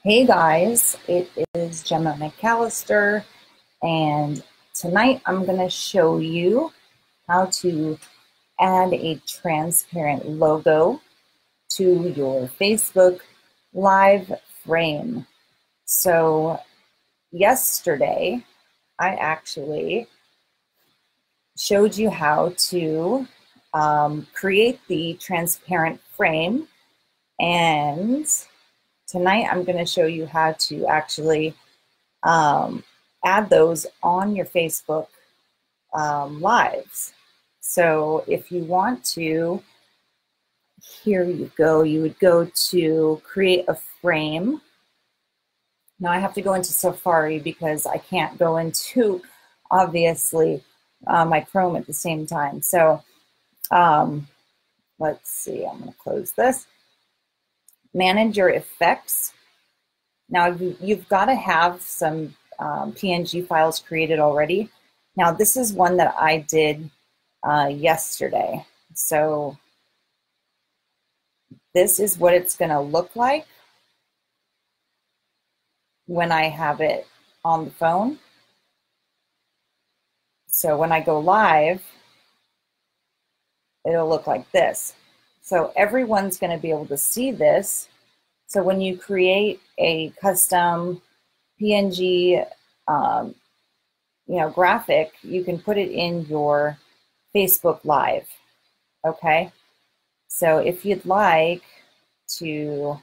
Hey guys, it is Gemma McAllister, and tonight I'm going to show you how to add a transparent logo to your Facebook live frame. So yesterday, I actually showed you how to create the transparent frame, and tonight I'm going to show you how to actually add those on your Facebook lives. So if you want to, here you go, you would go to create a frame. Now I have to go into Safari because I can't go into, obviously, my Chrome at the same time. So let's see, I'm going to close this. Manage your effects. Now you've got to have some PNG files created already. Now this is one that I did yesterday. So this is what it's going to look like when I have it on the phone. So when I go live, it'll look like this. So everyone's going to be able to see this. So when you create a custom PNG graphic, you can put it in your Facebook Live. Okay, so if you'd like to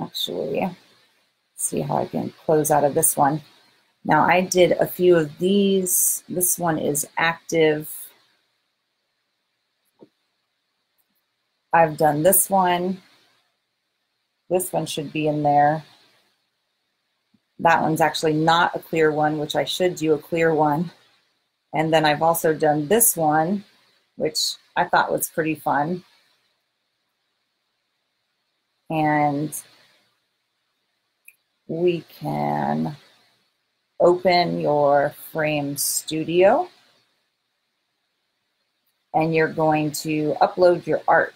actually see how I can close out of this one. Now I did a few of these. This one is active. I've done this one. This one should be in there. That one's actually not a clear one, which I should do a clear one. And then I've also done this one, which I thought was pretty fun. And we can open your Frame Studio, and you're going to upload your art.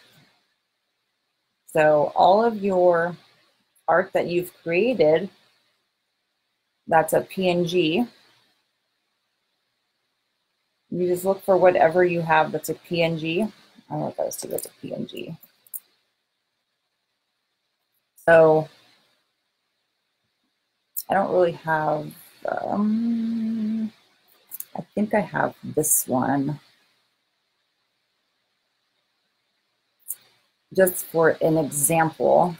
So all of your art that you've created, that's a PNG. You just look for whatever you have that's a PNG. I don't know if I was to get a PNG. So I don't really have, I think I have this one. Just for an example.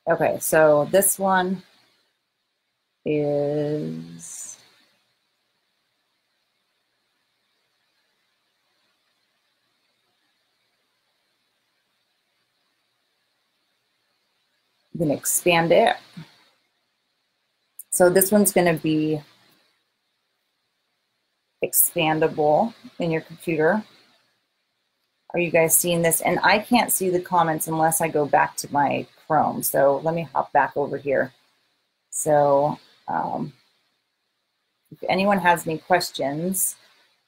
Okay, so this one is I'm going to expand it. So this one's going to be expandable in your computer. Are you guys seeing this? And I can't see the comments unless I go back to my Chrome. So let me hop back over here. So if anyone has any questions,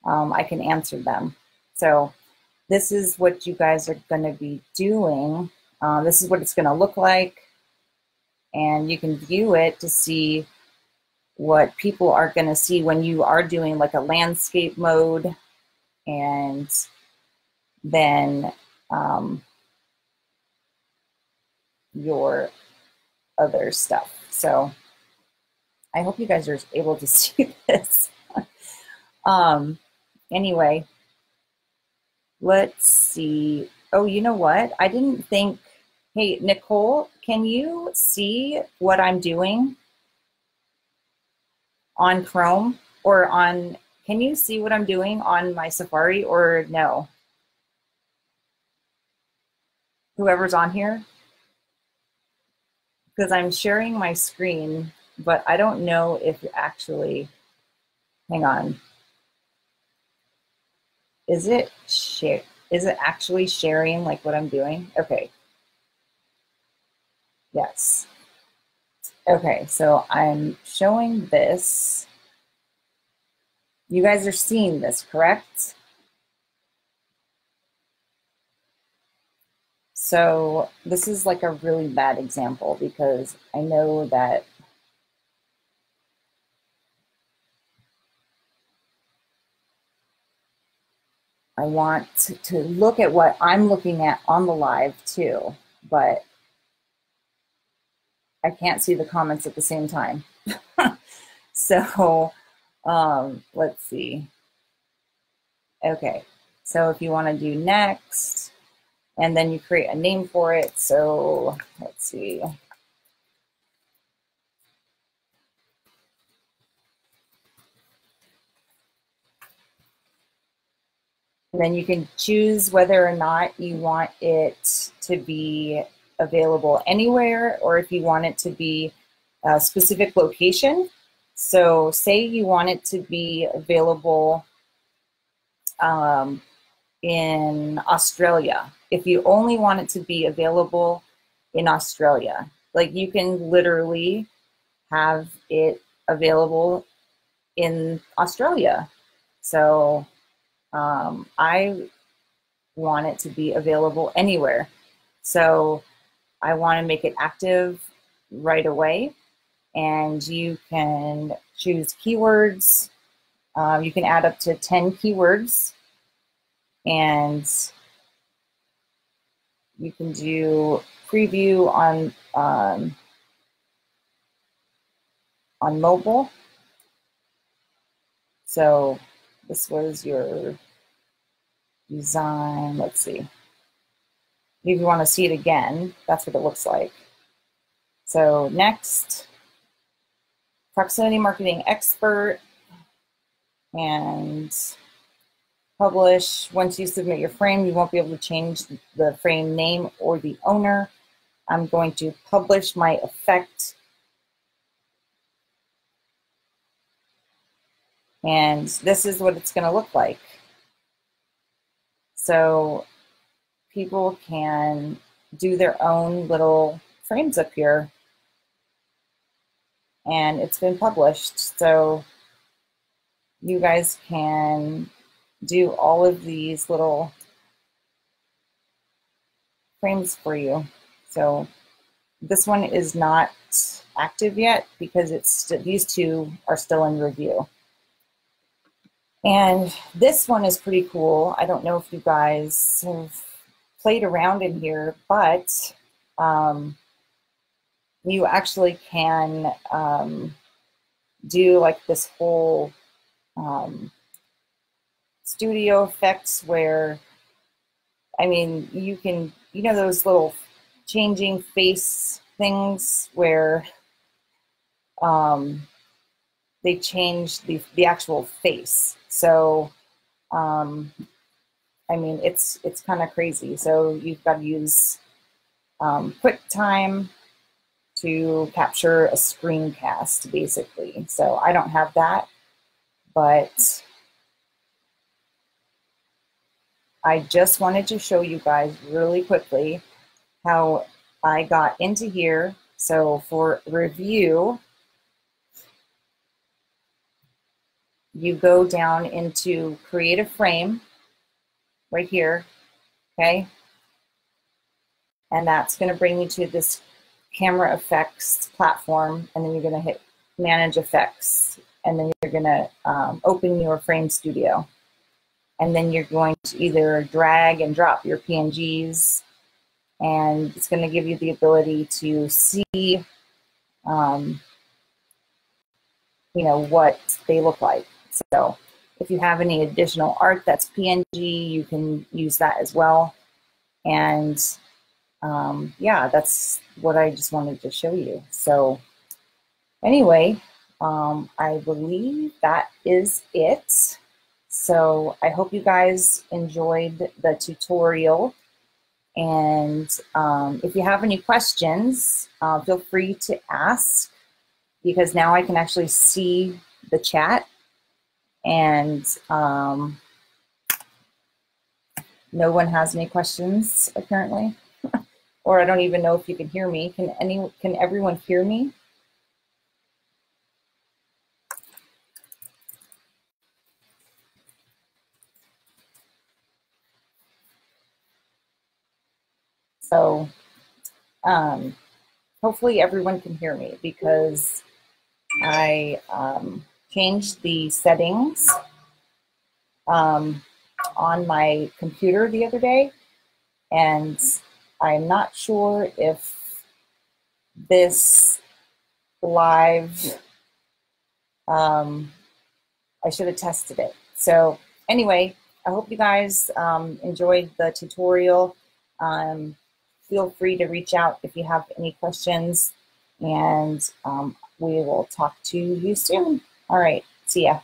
I can answer them. So this is what you guys are going to be doing. This is what it's going to look like. And you can view it to see what people are going to see when you are doing like a landscape mode, and then your other stuff. So I hope you guys are able to see this. Anyway, let's see. Oh, you know what? I didn't think, hey, Nicole, can you see what I'm doing on Chrome or on, can you see what I'm doing on my Safari or no? Whoever's on here? Because I'm sharing my screen, but I don't know if actually, hang on. Is it actually sharing like what I'm doing? Okay. Yes. Okay, so I'm showing this. You guys are seeing this, correct? So this is like a really bad example because I know that I want to look at what I'm looking at on the live too, but I can't see the comments at the same time. So let's see. Okay, so if you want to do next, and then you create a name for it. So let's see. And then you can choose whether or not you want it to be available anywhere or if you want it to be a specific location. So say you want it to be available in Australia. If you only want it to be available in Australia, like you can literally have it available in Australia. So I want it to be available anywhere. So I want to make it active right away. And you can choose keywords. You can add up to 10 keywords. And you can do preview on mobile. So this was your design. Let's see. If you want to see it again, that's what it looks like. So next, proximity marketing expert, and publish. Once you submit your frame, you won't be able to change the frame name or the owner. I'm going to publish my effect. And this is what it's going to look like. So people can do their own little frames up here. And it's been published. So you guys can do all of these little frames for you. So this one is not active yet because these two are still in review. And this one is pretty cool. I don't know if you guys have played around in here, but you actually can do like this whole studio effects where, I mean, you can, you know, those little changing face things where they change the actual face. So, I mean, it's kind of crazy. So you've got to use QuickTime to capture a screencast, basically. So I don't have that, but I just wanted to show you guys really quickly how I got into here. So for review, you go down into create a frame right here, okay? And that's going to bring you to this camera effects platform, and then you're going to hit manage effects, and then you're going to open your frame studio. And then you're going to either drag and drop your PNGs, and it's going to give you the ability to see, you know, what they look like. So if you have any additional art that's PNG, you can use that as well. And yeah, that's what I just wanted to show you. So anyway, I believe that is it. So I hope you guys enjoyed the tutorial. And if you have any questions, feel free to ask, because now I can actually see the chat. And no one has any questions, apparently. Or I don't even know if you can hear me. Can everyone hear me? So hopefully everyone can hear me, because I changed the settings on my computer the other day, and I'm not sure if this live, I should have tested it. So anyway, I hope you guys enjoyed the tutorial. Feel free to reach out if you have any questions, and we will talk to you soon. All right, see ya.